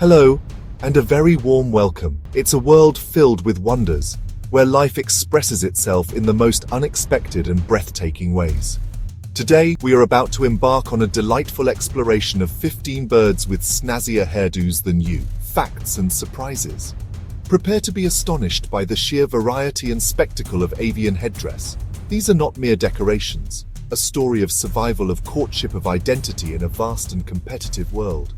Hello, and a very warm welcome. It's a world filled with wonders, where life expresses itself in the most unexpected and breathtaking ways. Today, we are about to embark on a delightful exploration of 15 birds with snazzier hairdos than you, facts and surprises. Prepare to be astonished by the sheer variety and spectacle of avian headdress. These are not mere decorations, a story of survival, of courtship, of identity in a vast and competitive world.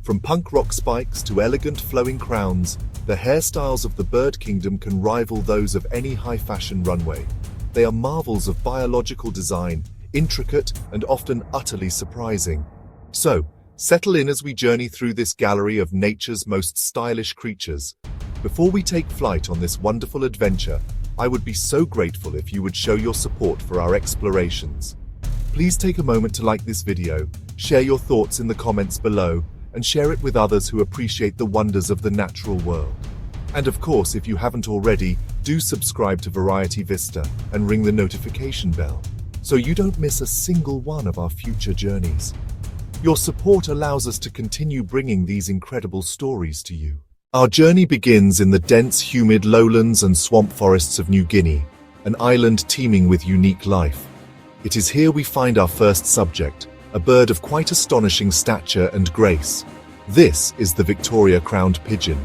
From punk rock spikes to elegant flowing crowns, the hairstyles of the bird kingdom can rival those of any high-fashion runway. They are marvels of biological design, intricate and often utterly surprising. So, settle in as we journey through this gallery of nature's most stylish creatures. Before we take flight on this wonderful adventure, I would be so grateful if you would show your support for our explorations. Please take a moment to like this video, share your thoughts in the comments below, and share it with others who appreciate the wonders of the natural world. And of course, if you haven't already, do subscribe to Variety Vista and ring the notification bell, so you don't miss a single one of our future journeys. Your support allows us to continue bringing these incredible stories to you. Our journey begins in the dense, humid lowlands and swamp forests of New Guinea, an island teeming with unique life. It is here we find our first subject, a bird of quite astonishing stature and grace. This is the Victoria Crowned Pigeon.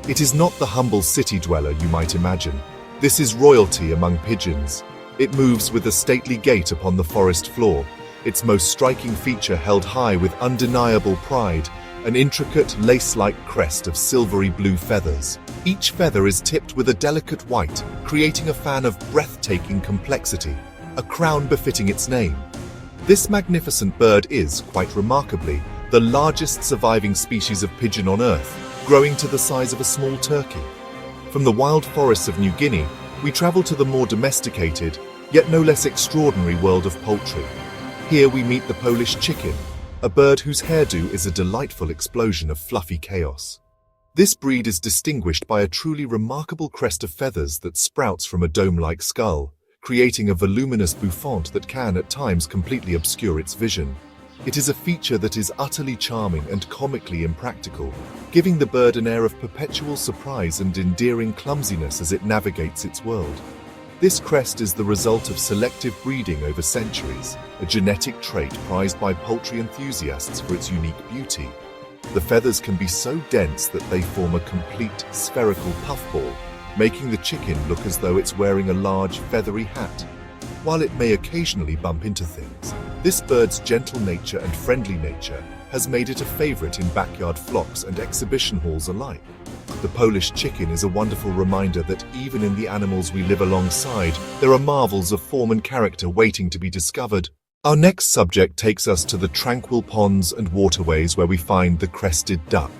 It is not the humble city dweller you might imagine. This is royalty among pigeons. It moves with a stately gait upon the forest floor, its most striking feature held high with undeniable pride, an intricate lace-like crest of silvery blue feathers. Each feather is tipped with a delicate white, creating a fan of breathtaking complexity, a crown befitting its name. This magnificent bird is, quite remarkably, the largest surviving species of pigeon on Earth, growing to the size of a small turkey. From the wild forests of New Guinea, we travel to the more domesticated, yet no less extraordinary world of poultry. Here we meet the Polish chicken, a bird whose hairdo is a delightful explosion of fluffy chaos. This breed is distinguished by a truly remarkable crest of feathers that sprouts from a dome-like skull, creating a voluminous bouffant that can at times completely obscure its vision. It is a feature that is utterly charming and comically impractical, giving the bird an air of perpetual surprise and endearing clumsiness as it navigates its world. This crest is the result of selective breeding over centuries, a genetic trait prized by poultry enthusiasts for its unique beauty. The feathers can be so dense that they form a complete spherical puffball, making the chicken look as though it's wearing a large feathery hat. While it may occasionally bump into things, this bird's gentle nature and friendly nature has made it a favorite in backyard flocks and exhibition halls alike. The Polish chicken is a wonderful reminder that even in the animals we live alongside, there are marvels of form and character waiting to be discovered. Our next subject takes us to the tranquil ponds and waterways where we find the crested duck.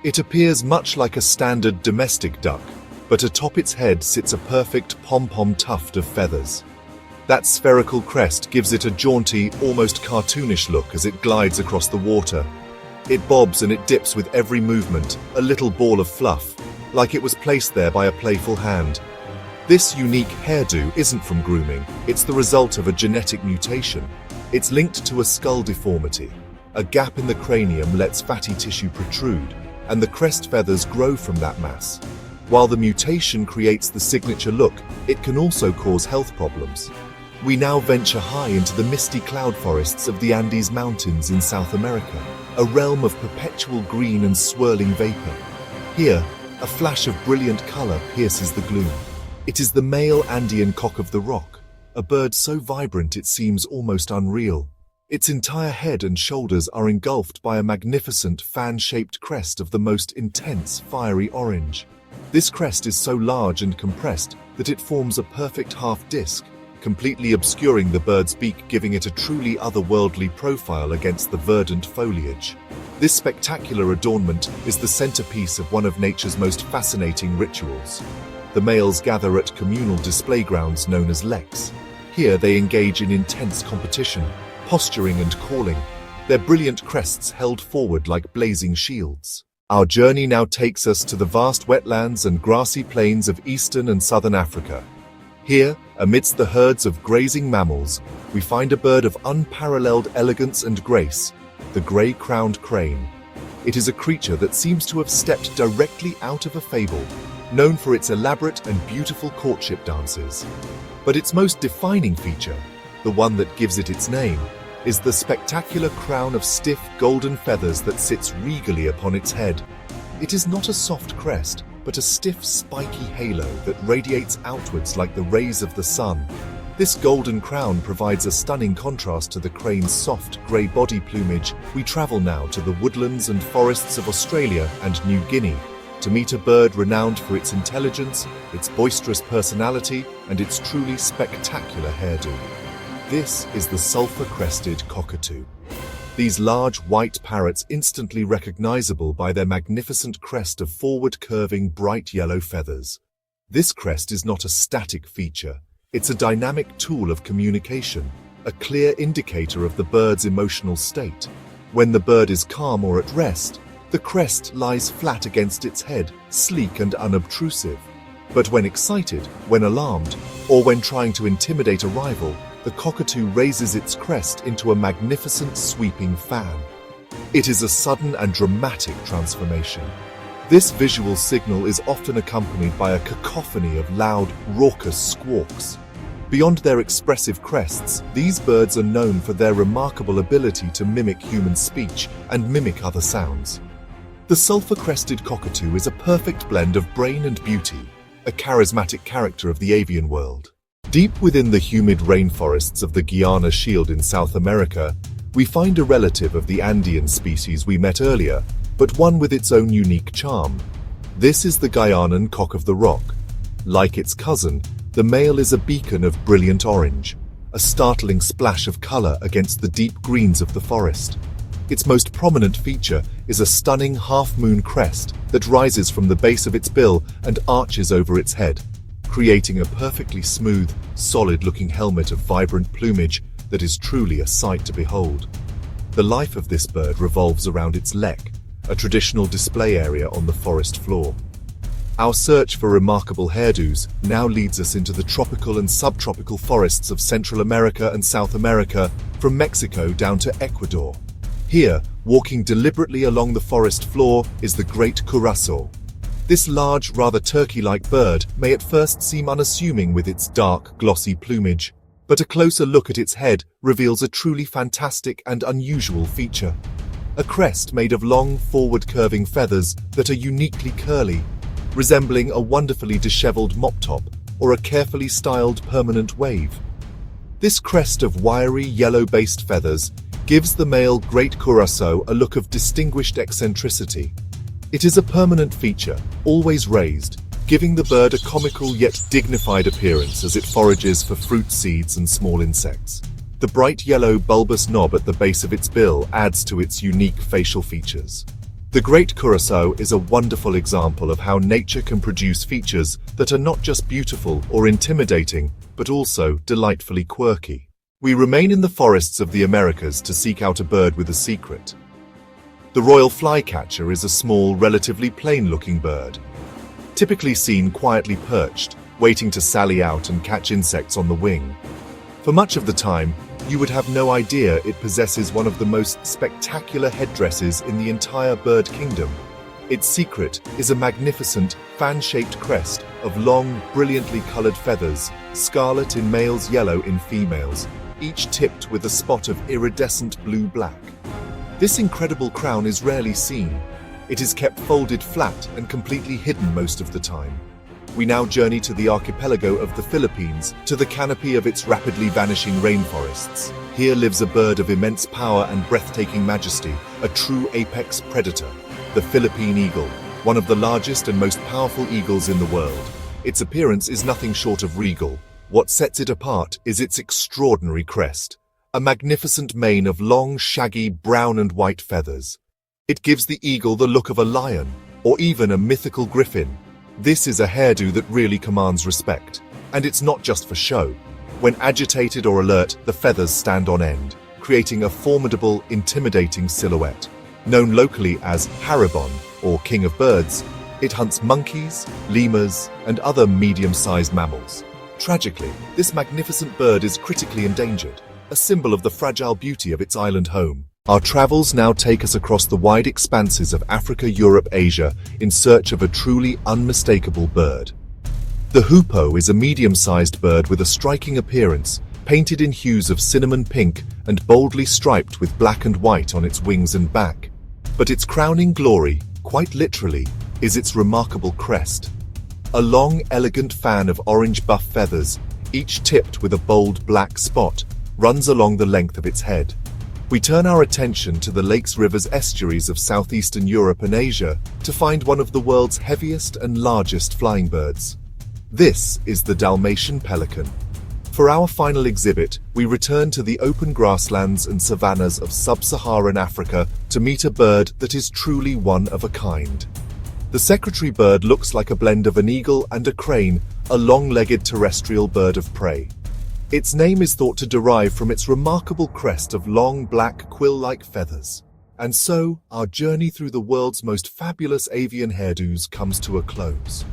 It appears much like a standard domestic duck, but atop its head sits a perfect pom-pom tuft of feathers. That spherical crest gives it a jaunty, almost cartoonish look as it glides across the water. It bobs and it dips with every movement, a little ball of fluff, like it was placed there by a playful hand. This unique hairdo isn't from grooming, it's the result of a genetic mutation. It's linked to a skull deformity. A gap in the cranium lets fatty tissue protrude, and the crest feathers grow from that mass. While the mutation creates the signature look, it can also cause health problems. We now venture high into the misty cloud forests of the Andes Mountains in South America, a realm of perpetual green and swirling vapor. Here, a flash of brilliant color pierces the gloom. It is the male Andean cock of the rock, a bird so vibrant it seems almost unreal. Its entire head and shoulders are engulfed by a magnificent fan-shaped crest of the most intense fiery orange. This crest is so large and compressed that it forms a perfect half-disc, completely obscuring the bird's beak, giving it a truly otherworldly profile against the verdant foliage. This spectacular adornment is the centerpiece of one of nature's most fascinating rituals. The males gather at communal display grounds known as leks. Here they engage in intense competition, posturing and calling, their brilliant crests held forward like blazing shields. Our journey now takes us to the vast wetlands and grassy plains of eastern and southern Africa. Here, amidst the herds of grazing mammals, we find a bird of unparalleled elegance and grace, the grey-crowned crane. It is a creature that seems to have stepped directly out of a fable, known for its elaborate and beautiful courtship dances. But its most defining feature, the one that gives it its name, is the spectacular crown of stiff golden feathers that sits regally upon its head. It is not a soft crest, but a stiff, spiky halo that radiates outwards like the rays of the sun. This golden crown provides a stunning contrast to the crane's soft, grey body plumage. We travel now to the woodlands and forests of Australia and New Guinea to meet a bird renowned for its intelligence, its boisterous personality, and its truly spectacular hairdo. This is the sulphur-crested cockatoo. These large white parrots instantly recognizable by their magnificent crest of forward-curving bright yellow feathers. This crest is not a static feature. It's a dynamic tool of communication, a clear indicator of the bird's emotional state. When the bird is calm or at rest, the crest lies flat against its head, sleek and unobtrusive. But when excited, when alarmed, or when trying to intimidate a rival, the cockatoo raises its crest into a magnificent sweeping fan. It is a sudden and dramatic transformation. This visual signal is often accompanied by a cacophony of loud, raucous squawks. Beyond their expressive crests, these birds are known for their remarkable ability to mimic human speech and mimic other sounds. The sulphur-crested cockatoo is a perfect blend of brain and beauty, a charismatic character of the avian world. Deep within the humid rainforests of the Guiana Shield in South America, we find a relative of the Andean species we met earlier, but one with its own unique charm. This is the Guianan cock of the rock. Like its cousin, the male is a beacon of brilliant orange, a startling splash of color against the deep greens of the forest. Its most prominent feature is a stunning half-moon crest that rises from the base of its bill and arches over its head, creating a perfectly smooth, solid-looking helmet of vibrant plumage that is truly a sight to behold. The life of this bird revolves around its lek, a traditional display area on the forest floor. Our search for remarkable hairdos now leads us into the tropical and subtropical forests of Central America and South America, from Mexico down to Ecuador. Here, walking deliberately along the forest floor, is the great curassow. This large, rather turkey-like bird may at first seem unassuming with its dark, glossy plumage, but a closer look at its head reveals a truly fantastic and unusual feature. A crest made of long, forward-curving feathers that are uniquely curly, resembling a wonderfully disheveled mop-top or a carefully styled permanent wave. This crest of wiry, yellow-based feathers gives the male great curassow a look of distinguished eccentricity. It is a permanent feature, always raised, giving the bird a comical yet dignified appearance as it forages for fruit seeds and small insects. The bright yellow bulbous knob at the base of its bill adds to its unique facial features. The great curassow is a wonderful example of how nature can produce features that are not just beautiful or intimidating, but also delightfully quirky. We remain in the forests of the Americas to seek out a bird with a secret. The royal flycatcher is a small, relatively plain-looking bird, typically seen quietly perched, waiting to sally out and catch insects on the wing. For much of the time, you would have no idea it possesses one of the most spectacular headdresses in the entire bird kingdom. Its secret is a magnificent, fan-shaped crest of long, brilliantly colored feathers, scarlet in males, yellow in females, each tipped with a spot of iridescent blue-black. This incredible crown is rarely seen. It is kept folded flat and completely hidden most of the time. We now journey to the archipelago of the Philippines, to the canopy of its rapidly vanishing rainforests. Here lives a bird of immense power and breathtaking majesty, a true apex predator, the Philippine eagle, one of the largest and most powerful eagles in the world. Its appearance is nothing short of regal. What sets it apart is its extraordinary crest, a magnificent mane of long, shaggy brown and white feathers. It gives the eagle the look of a lion, or even a mythical griffin. This is a hairdo that really commands respect, and it's not just for show. When agitated or alert, the feathers stand on end, creating a formidable, intimidating silhouette. Known locally as Haribon, or King of Birds, it hunts monkeys, lemurs, and other medium-sized mammals. Tragically, this magnificent bird is critically endangered, a symbol of the fragile beauty of its island home. Our travels now take us across the wide expanses of Africa, Europe, Asia in search of a truly unmistakable bird. The hoopoe is a medium-sized bird with a striking appearance, painted in hues of cinnamon pink and boldly striped with black and white on its wings and back. But its crowning glory, quite literally, is its remarkable crest. A long, elegant fan of orange-buff feathers, each tipped with a bold black spot, runs along the length of its head. We turn our attention to the lakes, rivers, estuaries of southeastern Europe and Asia to find one of the world's heaviest and largest flying birds. This is the Dalmatian pelican. For our final exhibit, we return to the open grasslands and savannas of sub-Saharan Africa to meet a bird that is truly one of a kind. The secretary bird looks like a blend of an eagle and a crane, a long-legged terrestrial bird of prey. Its name is thought to derive from its remarkable crest of long black quill-like feathers. And so, our journey through the world's most fabulous avian hairdos comes to a close.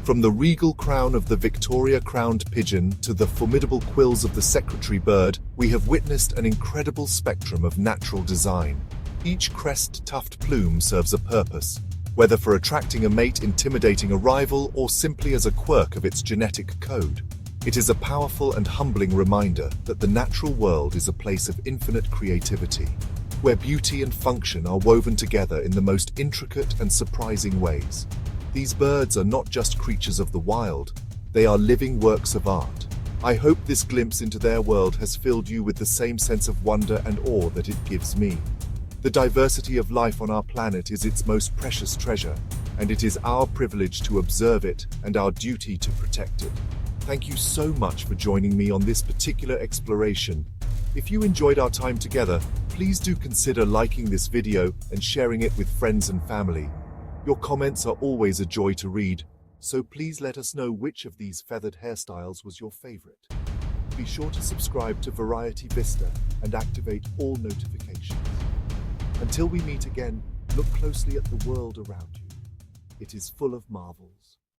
From the regal crown of the Victoria Crowned Pigeon to the formidable quills of the secretary bird, we have witnessed an incredible spectrum of natural design. Each crest-tuft plume serves a purpose, whether for attracting a mate, intimidating a rival, or simply as a quirk of its genetic code. It is a powerful and humbling reminder that the natural world is a place of infinite creativity, where beauty and function are woven together in the most intricate and surprising ways. These birds are not just creatures of the wild, they are living works of art. I hope this glimpse into their world has filled you with the same sense of wonder and awe that it gives me. The diversity of life on our planet is its most precious treasure, and it is our privilege to observe it and our duty to protect it. Thank you so much for joining me on this particular exploration. If you enjoyed our time together, please do consider liking this video and sharing it with friends and family. Your comments are always a joy to read, so please let us know which of these feathered hairstyles was your favorite. Be sure to subscribe to Variety Vista and activate all notifications. Until we meet again, look closely at the world around you. It is full of marvels.